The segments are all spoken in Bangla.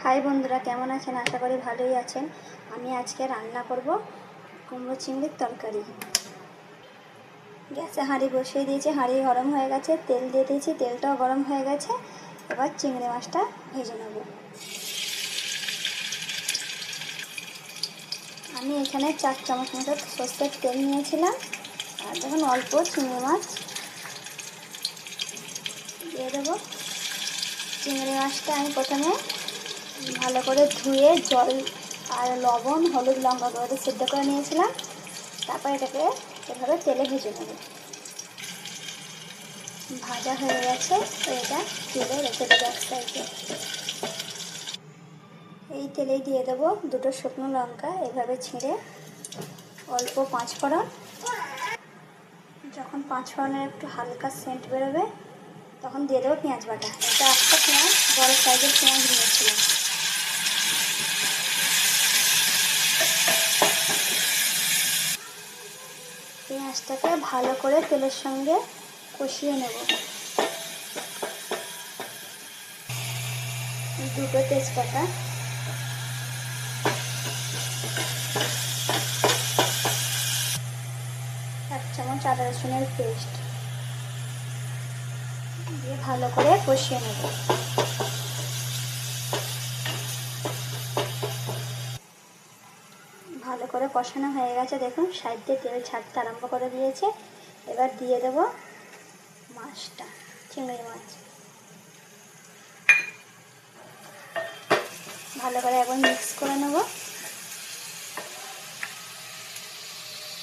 হাই বন্ধুরা, কেমন আছেন? আশা করি ভালোই আছেন। আমি আজকে রান্না করব কুমড়ো চিংড়ির তরকারি। গ্যাসে হাঁড়ি বসিয়ে দিয়েছি, হাঁড়ি গরম হয়ে গেছে, তেল দিয়ে দিয়েছি, তেলটাও গরম হয়ে গেছে। এবার চিংড়ি মাছটা ভেজে নেব। আমি এখানে 4 চামচ মতো সর্ষের তেল নিয়েছিলাম। আর দেখুন অল্প চিংড়ি মাছ দিয়ে দেবো। চিংড়ি মাছটা আমি প্রথমে ভালো করে ধুয়ে জল আর লবণ, হলুদ, লঙ্কা করে সিদ্ধ করে নিয়েছিলাম। তারপর এটাকে এভাবে তেলে ভেজে নেব। ভাজা হয়ে গেছে, এটা তুলে রেখে দেবো এক সাইডে। এই তেলেই দিয়ে দেবো 2টো শুকনো লঙ্কা এভাবে ছিঁড়ে, অল্প 5 ফোড়ন। যখন 5 ফোড়নের একটু হালকা সেন্ট বেরোবে তখন দিয়ে দেবো পেঁয়াজ বাটা। এটা একটা পেঁয়াজ, বড় সাইজের পেঁয়াজ নিয়েছিলাম। পেঁয়াজটাকে ভালো করে তেলের সঙ্গে কষিয়ে নেব। 2টো তেজপাতা, 1 চামচ আদা রসুনের পেস্ট দিয়ে ভালো করে কষিয়ে নেব। ভালো করে কষানো হয়ে গেছে, দেখুন সাইড দিয়ে তেল ছাড়তে আরম্ভ করে দিয়েছে। এবার দিয়ে দেব মাছটা, চিংড়ি মাছ। ভালো করে একবার মিক্স করে নেব।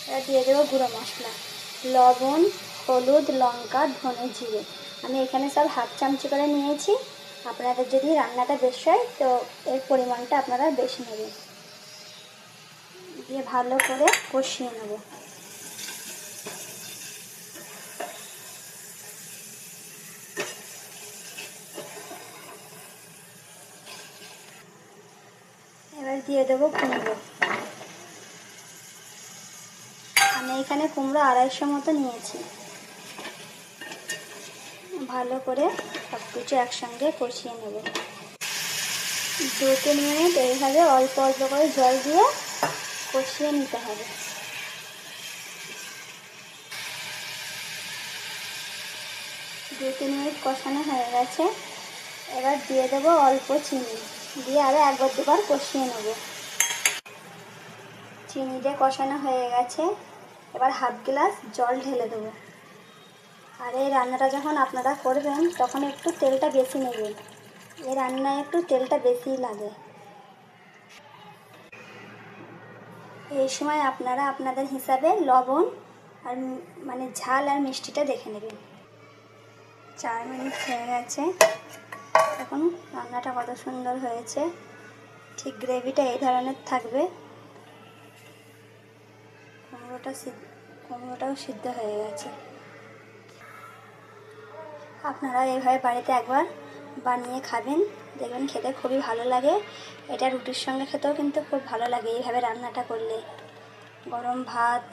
এবার দিয়ে দেবো গুঁড়ো মশলা, লবণ, হলুদ, লঙ্কা, ধনে, জিরে। আমি এখানে সব হাফ চামচি করে নিয়েছি। আপনাদের যদি রান্নাটা বেশি হয় তো এর পরিমাণটা আপনারা বেশি নেবেন। দিয়ে ভালো করে কষিয়ে নেব। এবার দিয়ে দেবো কুমড়ো। আমি এখানে কুমড়ো 250 মতো নিয়েছি। ভালো করে সব কিছু একসঙ্গে কষিয়ে নেব। 2-3 মিনিট এইভাবে অল্প অল্প করে জল দিয়ে কষিয়ে নিতে হবে। 2-3 মিনিট কষানো হয়ে গেছে। এবার দিয়ে দেবো অল্প চিনি, দিয়ে আরও 1-2বার কষিয়ে নেব। চিনি দিয়ে কষানো হয়ে গেছে। এবার হাফ গ্লাস জল ঢেলে দেবো। আর এই রান্নাটা যখন আপনারা করবেন তখন একটু তেলটা বেশি নেবেন। এই রান্নায় একটু তেলটা বেশিই লাগে। এই সময় আপনারা আপনাদের হিসাবে লবণ আর ঝাল আর মিষ্টিটা দেখে নেবেন। 4 মিনিট হয়ে গেছে। এখন রান্নাটা কত সুন্দর হয়েছে। ঠিক গ্রেভিটা এই ধরনের থাকবে। কুমড়োটাও সিদ্ধ হয়ে গেছে। আপনারা এইভাবে বাড়িতে একবার বানিয়ে খাবেন, দেখবেন খেতে খুবই ভালো লাগে। এটা রুটির সঙ্গে খেতেও কিন্তু খুব ভালো লাগে এইভাবে রান্নাটা করলে। গরম ভাত।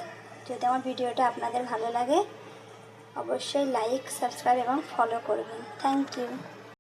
যদি আমার ভিডিওটা আপনাদের ভালো লাগে অবশ্যই লাইক, সাবস্ক্রাইব এবং ফলো করবেন। Thank you.